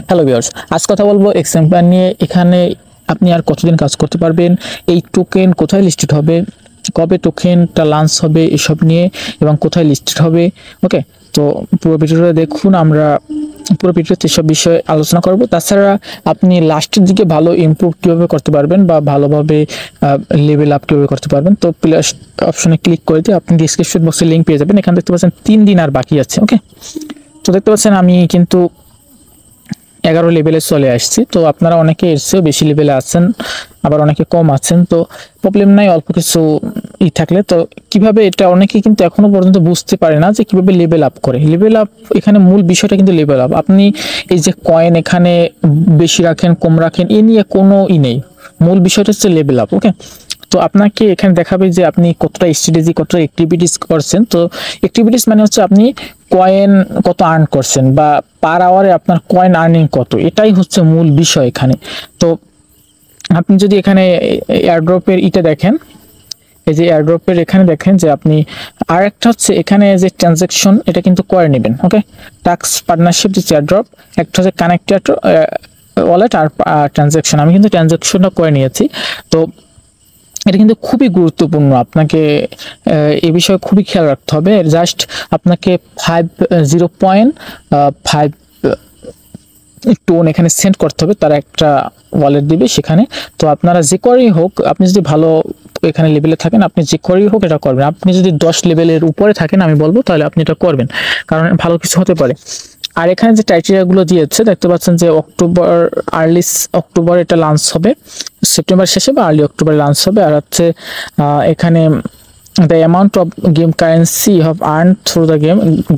Hello viewers, আজ কথা বলবো এক্সাম্পল নিয়ে। এখানে আপনি আর কতদিন কাজ করতে পারবেন, এই টোকেন কোথায় লিস্টেড হবে, কবে টোকেনটা লঞ্চ হবে, এসব নিয়ে এবং কোথায় লিস্টেড হবে। ওকে, তো পুরো ভিডিওটা দেখুন। আমরা পুরো ভিডিওতে এসব বিষয়ে আলোচনা করব। তাছাড়া আপনি লাস্টের দিকে ভালো ইমপ্রুভ কীভাবে করতে পারবেন বা ভালোভাবে লেভেল আপ কীভাবে করতে পারবেন, তো প্লাস অপশনে ক্লিক করে দিয়ে আপনি ডিসক্রিপশন বক্সে লিঙ্ক পেয়ে যাবেন। এখানে দেখতে পাচ্ছেন 3 দিন আর বাকি আছে। ওকে, তো দেখতে পাচ্ছেন আমি কিন্তু 11 লেভেলে চলে আসছি। তো আপনারা অনেকে এর চেয়েও বেশি লেভেলে আছেন, আবার অনেকে কম আছেন, তো প্রবলেম নাই। অল্প কিছু থাকলে তো কিভাবে এটা অনেকে কিন্তু এখনো পর্যন্ত বুঝতে পারে না যে কিভাবে লেভেল আপ করে। লেভেল আপ এখানে মূল বিষয়টা কিন্তু লেভেল আপ। আপনি এই যে কয়েন এখানে বেশি রাখেন কম রাখেন এ নিয়ে কোনো নেই, মূল বিষয়টা হচ্ছে লেভেল আপ। ওকে, তো আপনাকে এখানে দেখাবে যে আপনি কতটা স্ট্র্যাটেজি কতটা অ্যাক্টিভিটিস করছেন। তো অ্যাক্টিভিটিস মানে হচ্ছে আপনি কয়েন কত আর্ন করছেন বা পার আওয়ারে আপনার কয়েন আর্নিং কত, এটাই হচ্ছে মূল বিষয় এখানে। তো আপনি যদি এখানে এয়ারড্রপের দেখেন, এই যে এয়ারড্রপের এখানে দেখেন যে আপনি আর একটা হচ্ছে এখানে যে ট্রানজ্যাকশন, এটা কিন্তু করে নেবেন। ওকে, টাস্ক পার্টনারশিপ যে এয়ারড্রপ, একটা হচ্ছে কানেক্টেড ওয়ালেট আর ট্রানজ্যাকশন। আমি কিন্তু ট্রানজ্যাকশনটা করে নিয়েছি। তো এটা কিন্তু খুবই গুরুত্বপূর্ণ, আপনাকে এই বিষয়ে খুবই খেয়াল রাখতে হবে। জাস্ট আপনাকে 0.5 টোন এখানে সেন্ড করতে হবে, তারা একটা ওয়ালেট দিবে সেখানে। তো আপনারা যে করেই হোক, আপনি যদি ভালো এখানে লেভেলে থাকেন, আপনি যে করেই হোক এটা করবেন। আপনি যদি 10 লেভেলের উপরে থাকেন আমি বলবো তাহলে আপনি এটা করবেন, কারণ ভালো কিছু হতে পারে। আর এখানে যে ক্রাইটেরিয়াগুলো দিয়েছে দেখতে পাচ্ছেন যে আর্লি অক্টোবর এটা লঞ্চ হবে, সেপ্টেম্বর শেষে বা আর্লি অক্টোবরে লঞ্চ হবে। আর হচ্ছে এখানে the amount of game currency have earn through the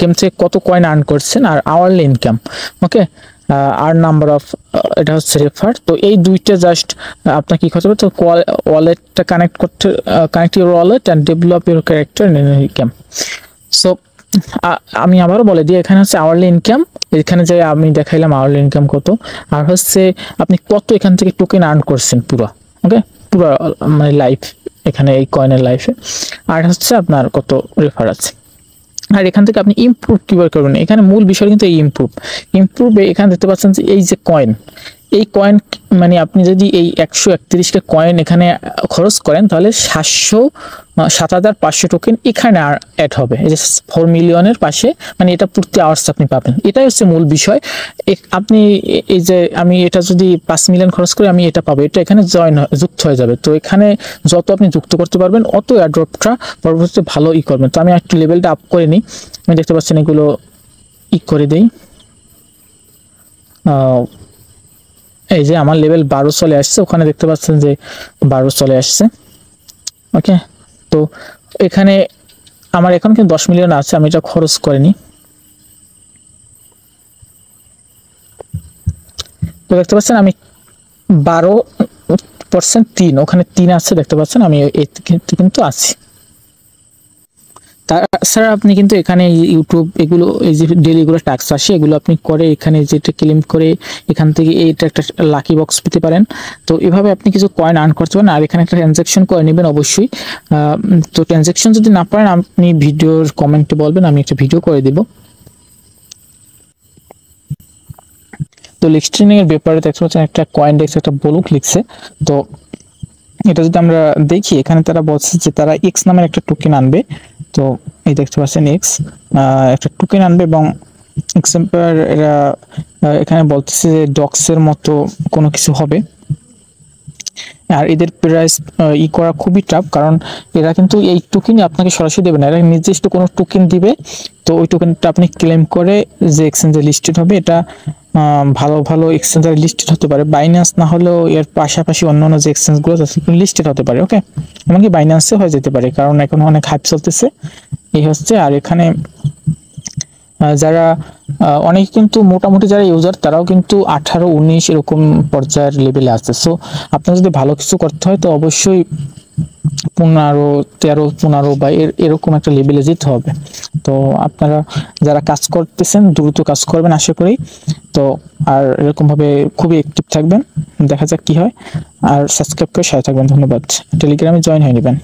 game থেকে কত কয়েন আর্ন করছেন, আর আওয়ারলি ইনকাম। ওকে, আর নাম্বার অফ এটা হচ্ছে রেফার। তো এই দুইটা জাস্ট আপনার কি করতে হবে, তো ওয়ালেটটা connect your wallet and develop your character in game. So আমি আবারও বলে দিই, এখানে হচ্ছে আওয়ারলি ইনকাম, এখানে যে আমি দেখাইলাম আওয়ারলি ইনকাম কত, আর হচ্ছে আপনি কত এখান থেকে টোকেন আর্ন করছেন পুরো। ওকে, পুরো মানে লাইফ এখানে এই কয়েনের লাইফে, আর হচ্ছে আপনার কত রেফার আছে। আর এখান থেকে আপনি ইমপ্রুভ কীভাবে করবেন, এখানে মূল বিষয় কিন্তু এই ইমপ্রুভ এখানে দেখতে পাচ্ছেন যে এই যে কয়েন, এই কয়েন মানে আপনি যদি এই 131টা কয়েন এখানে খরচ করেন তাহলে 7,500 টোকেন এখানে অ্যাড হবে। এই যে 4 মিলিয়নের পাশে, মানে এটা প্রতি আওয়ার্স আপনি পাবেন। এটাই হচ্ছে মূল বিষয়। আপনি এই যে আমি এটা যদি 5 মিলিয়ন খরচ করে আমি এটা পাবো, এটা এখানে যুক্ত হয়ে যাবে। তো এখানে যত আপনি যুক্ত করতে পারবেন অত এয়ারড্রপটা পরবর্তীতে ভালো করবেন। তো আমি একটু লেভেলটা আপ করে নিই। আমি দেখতে পাচ্ছেন এগুলো করে দেই। এই যে আমার লেভেল 12 চলে আসছে, ওখানে দেখতে পাচ্ছেন যে 12 চলে আসছে। ওকে, তো এখানে আমার এখন কিন্তু 10 মিলিয়ন আছে, আমি এটা খরচ করিনি। তো দেখতে পাচ্ছেন আমি 12% 3, ওখানে 3 আছে দেখতে পাচ্ছেন, আমি কিন্তু আছি। তাছাড়া আপনি কিন্তু এখানে ইউটিউব এগুলো এই যে ডেলিগুলো টাস্ক আসে, এগুলো আপনি করে এখানে যেটা ক্লেম করে এখান থেকে এইটা একটা লাকি বক্স পেতে পারেন। তো এভাবে আপনি কিছু কয়েন আর্ন করতে পারেন। আর এখানে একটা ট্রানজ্যাকশন করে নেবেন অবশ্যই। তো ট্রানজ্যাকশন যদি না পারেন আপনি ভিডিওর কমেন্টে বলবেন, আমি একটা ভিডিও করে দেব। তো লিস্টিং এর ব্যাপারে দেখতে পাচ্ছেন একটা কয়েন ডেক্স একটা ব্লক লিখছে। তো এটা যদি আমরা দেখি, এখানে তারা বলছে যে তারা এক্স নামের একটা টোকেন আনবে। তো এই দেখতে পাচ্ছেন এক্স একটা টোকেন আনবে, এবং এক্সাম্পল এরা এখানে বলতেছে যে ডক্সের মতো কোনো কিছু হবে। আর এদের প্রাইস করা খুবই টাফ, কারণ এরা কিন্তু এই টোকেনই আপনাকে সরাসরি দেবে না, এরা নির্দিষ্ট কোনো টোকেন দিবে। তো ওই টোকেনটা আপনি ক্লেম করে যে এক্সচেঞ্জে লিস্টেড হবে, এটা ভালো ভালো এক্সচেঞ্জে লিস্টেড হতে পারে। বাইন্যান্স না হলেও এর পাশাপাশি অন্যান্য যে এক্সচেঞ্জগুলো আছে লিস্টেড হতে পারে। ওকে, এমনকি বাইন্যান্সে হয়ে যেতে পারে, কারণ এখন অনেক হাইপ চলতেছে এই হচ্ছে। আর এখানে যারা অনেক কিন্তু মোটামুটি যারা ইউজার তারাও কিন্তু 18, 19 এরকম পর্যায়ের লেভেলে আছে। সো আপনার যদি ভালো কিছু করতে হয় তো অবশ্যই 15, 13, 15 বা এরকম একটা লেভেলে যেতে হবে। তো আপনারা যারা কাজ করতেছেন দ্রুত কাজ করবেন আশা করি। তো আর এরকম ভাবে খুবই অ্যাক্টিভ থাকবেন, দেখা যাক কি হয়। আর সাবস্ক্রাইব করে সাথে থাকবেন। ধন্যবাদ। টেলিগ্রামে জয়েন হয়ে নেবেন।